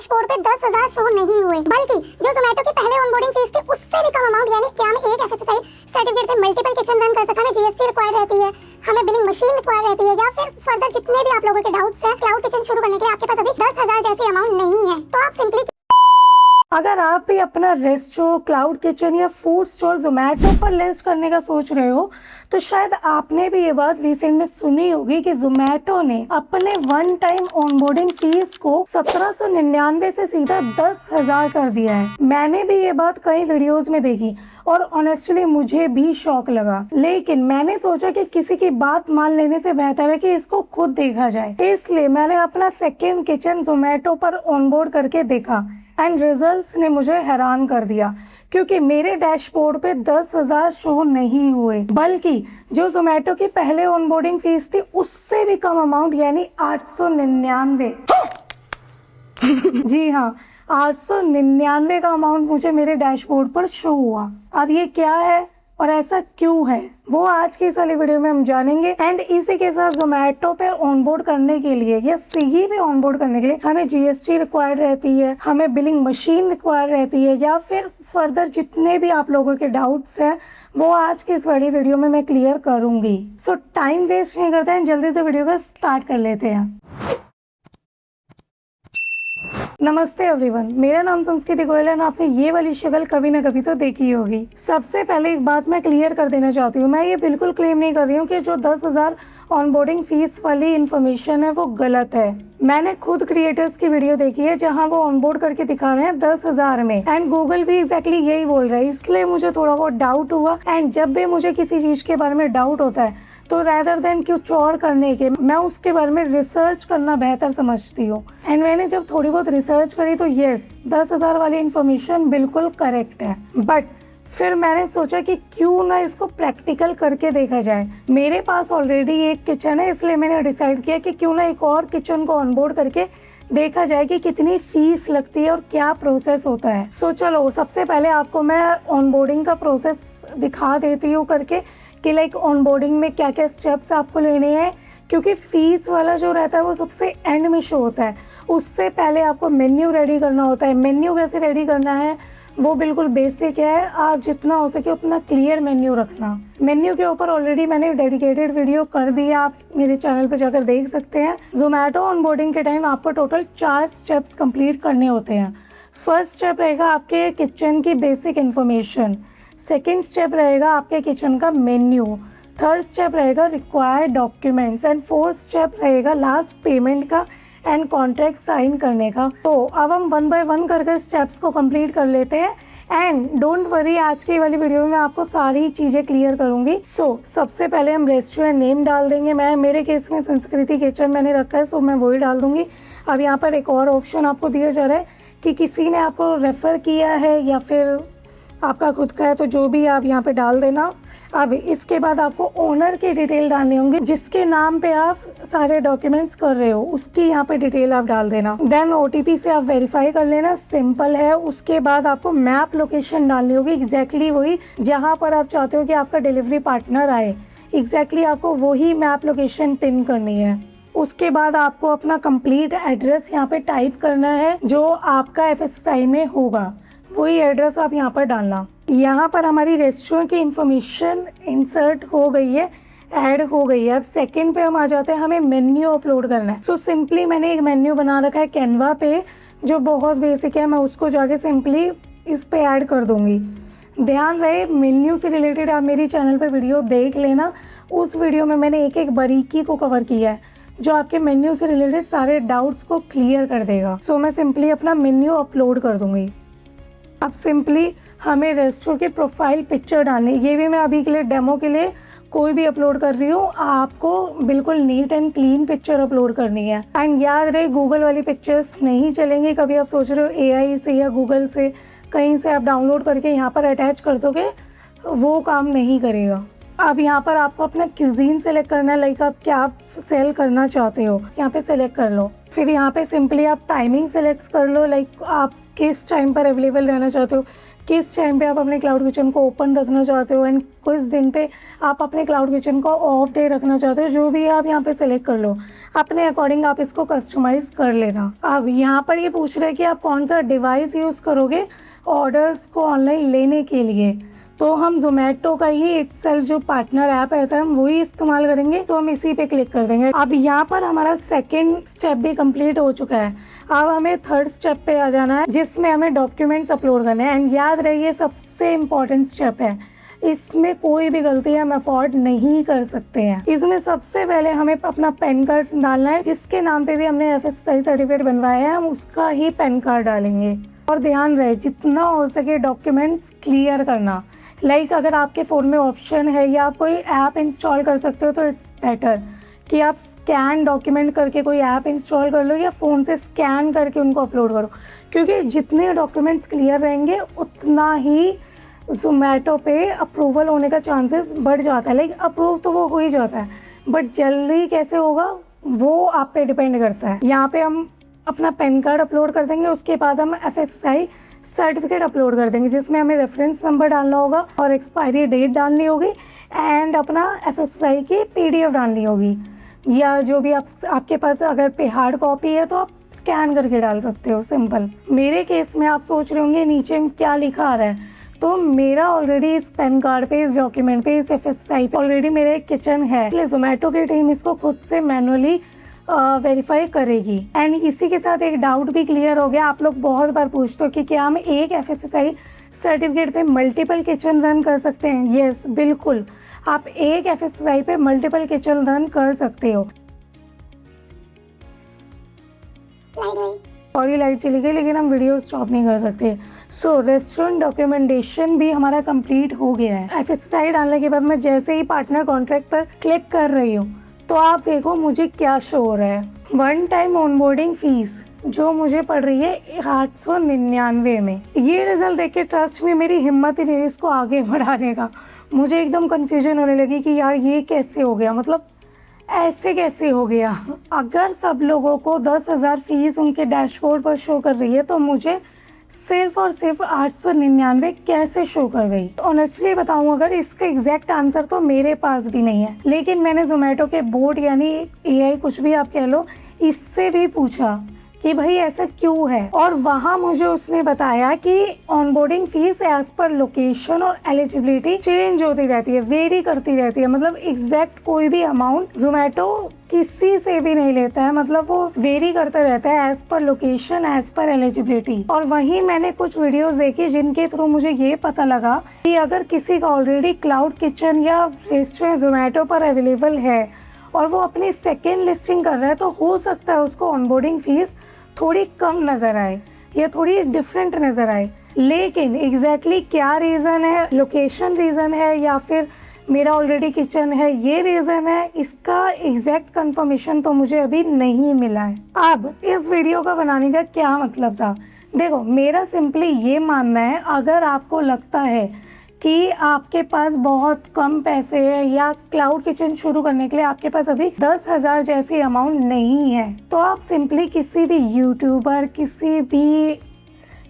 Dashboard पे 10,000 show नहीं हुए, बल्कि जो जोमेटो की पहले ऑनबोर्डिंग फीस थी उससे भी कम अमाउंट, यानी क्या हमें एक एफएसएसआई सर्टिफिकेट पे मल्टीपल किचन रन कर सकते हैं, हमें जीएसटी रिक्वायर्ड रहती है, हमें बिलिंग मशीन रिक्वायर्ड रहती है, या फिर फर्दर जितने भी आप लोगों के डाउट्स हैं, क्लाउड किचन शुरू करने के लिए आपके पास अभी 10,000 जैसी अमाउंट नहीं है, तो आप सिंपली अगर आप भी अपना रेस्टोरेंट, क्लाउड किचन या फूड स्टॉल जोमेटो पर लिस्ट करने का सोच रहे हो, तो शायद आपने भी ये बात रिसेंट में सुनी होगी कि जोमेटो ने अपने वन टाइम ऑनबोर्डिंग फीस को 1799 से सीधा 10,000 कर दिया है। मैंने भी ये बात कई वीडियोस में देखी और ऑनेस्टली मुझे भी शौक लगा, लेकिन मैंने सोचा कि किसी की बात मान लेने से बेहतर है कि इसको खुद देखा जाए, इसलिए मैंने अपना सेकेंड किचन जोमेटो पर ऑनबोर्ड करके देखा एंड रिजल्ट्स ने मुझे हैरान कर दिया, क्योंकि मेरे डैशबोर्ड पे 10,000 शो नहीं हुए, बल्कि जो जोमेटो की पहले ऑनबोर्डिंग फीस थी उससे भी कम अमाउंट, यानी 899। जी हाँ, 899 का अमाउंट मुझे मेरे डैशबोर्ड पर शो हुआ। अब ये क्या है और ऐसा क्यों है, वो आज की इस वाली वीडियो में हम जानेंगे। एंड इसी के साथ जोमेटो पे ऑनबोर्ड करने के लिए या स्विगी पे ऑनबोर्ड करने के लिए हमें जीएसटी रिक्वायर्ड रहती है, हमें बिलिंग मशीन रिक्वायर्ड रहती है, या फिर फर्दर जितने भी आप लोगों के डाउट्स हैं वो आज की इस वाली वीडियो में मैं क्लियर करूंगी। सो टाइम वेस्ट नहीं करते हैं, जल्दी से वीडियो को स्टार्ट कर लेते हैं। नमस्ते एवरीवन, मेरा नाम संस्कृति गोयल है। आपने ये वाली शक्ल कभी ना कभी तो देखी होगी। सबसे पहले एक बात मैं क्लियर कर देना चाहती हूँ, मैं ये बिल्कुल क्लेम नहीं कर रही हूँ कि जो 10,000 ऑनबोर्डिंग फीस वाली इन्फॉर्मेशन है वो गलत है। मैंने खुद क्रिएटर्स की वीडियो देखी है जहाँ वो ऑनबोर्ड करके दिखा रहे हैं 10,000 में, एंड गूगल भी एग्जैक्टली यही बोल रहा है, इसलिए मुझे थोड़ा बहुत डाउट हुआ। एंड जब भी मुझे किसी चीज के बारे में डाउट होता है तो रैदर देन कुछ और करने के मैं उसके बारे में रिसर्च करना बेहतर समझती हूँ। एंड मैंने जब थोड़ी बहुत रिसर्च करी तो यस, 10,000 वाली इन्फॉर्मेशन बिल्कुल करेक्ट है। बट फिर मैंने सोचा कि क्यों ना इसको प्रैक्टिकल करके देखा जाए। मेरे पास ऑलरेडी एक किचन है, इसलिए मैंने डिसाइड किया कि क्यों ना एक और किचन को ऑनबोर्ड करके देखा जाए कि कितनी फीस लगती है और क्या प्रोसेस होता है। सो चलो, सबसे पहले आपको मैं ऑनबोर्डिंग का प्रोसेस दिखा देती हूँ करके कि लाइक ऑनबोर्डिंग में क्या क्या स्टेप्स आपको लेने हैं, क्योंकि फीस वाला जो रहता है वो सबसे एंड में शो होता है। उससे पहले आपको मेन्यू रेडी करना होता है। मेन्यू कैसे रेडी करना है वो बिल्कुल बेसिक है, आप जितना हो सके उतना क्लियर मेन्यू रखना। मेन्यू के ऊपर ऑलरेडी मैंने डेडिकेटेड वीडियो कर दिया, आप मेरे चैनल पर जाकर देख सकते हैं। जोमेटो ऑनबोर्डिंग के टाइम आपको टोटल 4 स्टेप्स कंप्लीट करने होते हैं। फर्स्ट स्टेप रहेगा आपके किचन की बेसिक इन्फॉर्मेशन, सेकेंड स्टेप रहेगा आपके किचन का मेन्यू, थर्ड स्टेप रहेगा required documents, and fourth step रहेगा लास्ट पेमेंट का एंड कॉन्ट्रैक्ट साइन करने का। तो अब हम 1 बाय 1 करके स्टेप्स को कंप्लीट कर लेते हैं। एंड डोंट वरी, आज की वाली वीडियो में मैं आपको सारी चीज़ें क्लियर करूंगी। सो सबसे पहले हम रेस्टोरेंट नेम डाल देंगे। मेरे केस में संस्कृति किचन मैंने रखा है, सो मैं वही डाल दूंगी। अब यहाँ पर एक और ऑप्शन आपको दिया जा रहा है कि किसी ने आपको रेफ़र किया है या फिर आपका खुद का है, तो जो भी आप यहाँ पे डाल देना। अब इसके बाद आपको ओनर की डिटेल डालनी होंगी, जिसके नाम पे आप सारे डॉक्यूमेंट्स कर रहे हो उसकी यहाँ पे डिटेल आप डाल देना। देन ओटीपी से आप वेरीफाई कर लेना, सिंपल है। उसके बाद आपको मैप लोकेशन डालनी होगी, एग्जैक्टली वही जहाँ पर आप चाहते हो कि आपका डिलीवरी पार्टनर आए, एग्जैक्टली आपको वही मैप लोकेशन पिन करनी है। उसके बाद आपको अपना कंप्लीट एड्रेस यहाँ पे टाइप करना है, जो आपका एफएसएसआई में होगा वही एड्रेस आप यहाँ पर डालना। यहाँ पर हमारी रेस्टोरेंट की इंफॉर्मेशन इंसर्ट हो गई है, ऐड हो गई है। अब सेकंड पे हम आ जाते हैं, हमें मेन्यू अपलोड करना है। सो सिंपली मैंने एक मेन्यू बना रखा है कैनवा पे, जो बहुत बेसिक है। मैं उसको जाके सिंपली इस पे ऐड कर दूंगी। ध्यान रहे, मेन्यू से रिलेटेड आप मेरी चैनल पर वीडियो देख लेना, उस वीडियो में मैंने एक एक बारीकी को कवर किया है जो आपके मेन्यू से रिलेटेड सारे डाउट्स को क्लियर कर देगा। सो मैं सिंपली अपना मेन्यू अपलोड कर दूंगी। अब सिंपली हमें रेस्टोरेंट की प्रोफाइल पिक्चर डालनी है। ये भी मैं अभी के लिए डेमो के लिए कोई भी अपलोड कर रही हूँ। आपको बिल्कुल neat and clean picture upload करनी है। एंड याद रहे, गूगल वाली पिक्चर्स नहीं चलेंगी। कभी आप सोच रहे हो एआई से या गूगल से कहीं से आप डाउनलोड करके यहाँ पर अटैच कर दोगे, वो काम नहीं करेगा। अब यहाँ पर आपको अपना क्यूजीन सेलेक्ट करना है, लाइक आप क्या सेल करना चाहते हो, यहाँ पे सेलेक्ट कर लो। फिर यहाँ पे सिंपली आप टाइमिंग सेलेक्ट कर लो, लाइक आप किस टाइम पर अवेलेबल रहना चाहते हो, किस टाइम पे आप अपने क्लाउड किचन को ओपन रखना चाहते हो एंड किस दिन पे आप अपने क्लाउड किचन को ऑफ डे रखना चाहते हो। जो भी आप यहाँ पे सेलेक्ट कर लो, अपने अकॉर्डिंग आप इसको कस्टमाइज़ कर लेना। अब यहाँ पर ये पूछ रहे हैं कि आप कौन सा डिवाइस यूज़ करोगे ऑर्डर्स को ऑनलाइन लेने के लिए। तो हम जोमेटो का ही इटसेल्फ जो पार्टनर ऐप रहता है हम वही इस्तेमाल करेंगे, तो हम इसी पे क्लिक कर देंगे। अब यहाँ पर हमारा सेकंड स्टेप भी कंप्लीट हो चुका है। अब हमें थर्ड स्टेप पे आ जाना है जिसमें हमें डॉक्यूमेंट्स अपलोड करने हैं। एंड याद रहिए सबसे इम्पोर्टेंट स्टेप है, इसमें कोई भी गलती हम अफोर्ड नहीं कर सकते हैं। इसमें सबसे पहले हमें अपना पैन कार्ड डालना है, जिसके नाम पे भी हमने FSSAI सर्टिफिकेट बनवाया है हम उसका ही पैन कार्ड डालेंगे। और ध्यान रहे जितना हो सके डॉक्यूमेंट्स क्लियर करना। लाइक अगर आपके फ़ोन में ऑप्शन है या आप कोई ऐप इंस्टॉल कर सकते हो तो इट्स बेटर कि आप स्कैन डॉक्यूमेंट करके कोई ऐप इंस्टॉल कर लो या फ़ोन से स्कैन करके उनको अपलोड करो, क्योंकि जितने डॉक्यूमेंट्स क्लियर रहेंगे उतना ही जोमेटो पे अप्रूवल होने का चांसेस बढ़ जाता है। लाइक अप्रूव तो वो हो ही जाता है, बट जल्दी कैसे होगा वो आप पे डिपेंड करता है। यहाँ पे हम अपना पैन कार्ड अपलोड कर देंगे, उसके बाद हम FSSAI सर्टिफिकेट अपलोड कर देंगे जिसमें हमें रेफरेंस नंबर डालना होगा और एक्सपायरी डेट डालनी होगी एंड अपना FSSAI की PDF डालनी होगी, या जो भी आपके पास अगर पे हार्ड कॉपी है तो आप स्कैन करके डाल सकते हो, सिंपल। मेरे केस में आप सोच रहे होंगे नीचे में क्या लिखा आ रहा है, तो मेरा ऑलरेडी इस पैन कार्ड पे, इस डॉक्यूमेंट पे, इस FSSAI पे ऑलरेडी मेरा एक किचन है, इसलिए जोमेटो की टीम इसको खुद से मैनुअली वेरीफाई करेगी। एंड इसी के साथ एक डाउट भी क्लियर हो गया। आप लोग बहुत बार पूछते हो कि क्या हम एक FSSAI सर्टिफिकेट पे मल्टीपल किचन रन कर सकते हैं। यस, बिल्कुल, आप एक FSSAI पे मल्टीपल किचन रन कर सकते हो। और ये लाइट चली गई लेकिन हम वीडियो स्टॉप नहीं कर सकते। सो रेस्टोरेंट डॉक्यूमेंटेशन भी हमारा कंप्लीट हो गया है। FSSAI डालने के बाद मैं जैसे ही पार्टनर कॉन्ट्रैक्ट पर क्लिक कर रही हूँ तो आप देखो मुझे क्या शो हो रहा है। वन टाइम ऑनबोर्डिंग फीस जो मुझे पड़ रही है 899 में। ये रिजल्ट देख के ट्रस्ट में मेरी हिम्मत ही नहीं इसको आगे बढ़ाने का। मुझे एकदम कंफ्यूजन होने लगी कि यार ये कैसे हो गया, मतलब ऐसे कैसे हो गया। अगर सब लोगों को 10,000 फीस उनके डैशबोर्ड पर शो कर रही है तो मुझे सिर्फ और सिर्फ 899 कैसे शो कर गई। ऑनेस्टली बताऊं, अगर इसका एग्जैक्ट आंसर तो मेरे पास भी नहीं है, लेकिन मैंने जोमेटो के बोर्ड यानी AI कुछ भी आप कह लो, इससे भी पूछा कि भाई ऐसा क्यों है, और वहाँ मुझे उसने बताया कि onboarding fees as per location और एलिजिबिलिटी चेंज होती रहती है, वेरी करती रहती है। मतलब एग्जैक्ट कोई भी अमाउंट जोमेटो किसी से भी नहीं लेता है, मतलब वो वेरी करता रहता है as per location, as per eligibility. और वहीं मैंने कुछ वीडियोस देखी जिनके थ्रू मुझे ये पता लगा कि अगर किसी का ऑलरेडी क्लाउड किचन या रेस्टोरेंट जोमेटो पर अवेलेबल है और वो अपनी सेकेंड लिस्टिंग कर रहा है तो हो सकता है उसको ऑनबोर्डिंग फीस थोड़ी कम नज़र आए या थोड़ी डिफरेंट नज़र आए। लेकिन एग्जैक्टली क्या रीज़न है, लोकेशन रीज़न है या फिर मेरा ऑलरेडी किचन है ये रीज़न है, इसका एग्जैक्ट कंफर्मेशन तो मुझे अभी नहीं मिला है। अब इस वीडियो का बनाने का क्या मतलब था, देखो मेरा सिंपली ये मानना है, अगर आपको लगता है कि आपके पास बहुत कम पैसे है या क्लाउड किचन शुरू करने के लिए आपके पास अभी 10,000 जैसी अमाउंट नहीं है, तो आप सिंपली किसी भी यूट्यूबर, किसी भी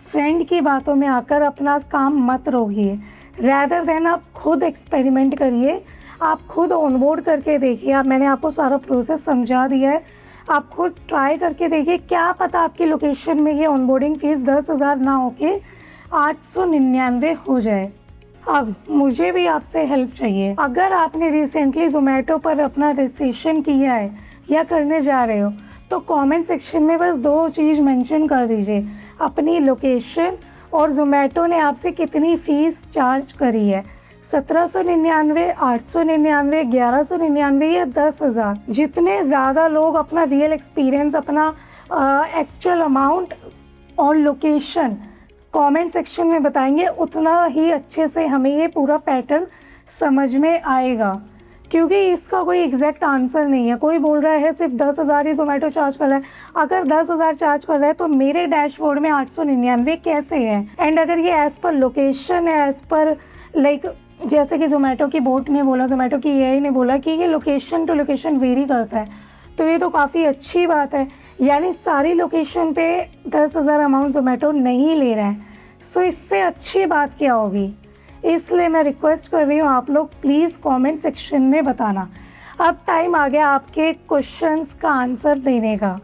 फ्रेंड की बातों में आकर अपना काम मत रोकिए। रैदर देन आप खुद एक्सपेरिमेंट करिए, आप खुद ऑनबोर्ड करके देखिए। मैंने आपको सारा प्रोसेस समझा दिया है, आप खुद ट्राई करके देखिए, क्या पता आपकी लोकेशन में ये ऑनबोर्डिंग फीस 10,000 ना होके 899 हो जाए। अब मुझे भी आपसे हेल्प चाहिए। अगर आपने रिसेंटली जोमेटो पर अपना रजिस्ट्रेशन किया है या करने जा रहे हो तो कमेंट सेक्शन में बस 2 चीज़ मेंशन कर दीजिए, अपनी लोकेशन और जोमेटो ने आपसे कितनी फ़ीस चार्ज करी है, 1799, 899, 1199 या 10,000। जितने ज़्यादा लोग अपना रियल एक्सपीरियंस, अपना एक्चुअल अमाउंट और लोकेशन कमेंट सेक्शन में बताएंगे उतना ही अच्छे से हमें ये पूरा पैटर्न समझ में आएगा, क्योंकि इसका कोई एग्जैक्ट आंसर नहीं है। कोई बोल रहा है सिर्फ 10,000 ही जोमेटो चार्ज कर रहा है, अगर 10,000 चार्ज कर रहा है तो मेरे डैशबोर्ड में 899 कैसे है। एंड अगर ये एज़ पर लोकेशन है, एज़ पर लाइक जैसे कि जोमेटो की बोट ने बोला, जोमेटो की AI ने बोला कि ये लोकेशन टू लोकेशन वेरी करता है, तो ये तो काफ़ी अच्छी बात है, यानी सारी लोकेशन पे 10,000 अमाउंट ज़ोमैटो नहीं ले रहा है। सो इससे अच्छी बात क्या होगी? इसलिए मैं रिक्वेस्ट कर रही हूँ, आप लोग प्लीज़ कमेंट सेक्शन में बताना। अब टाइम आ गया आपके क्वेश्चंस का आंसर देने का।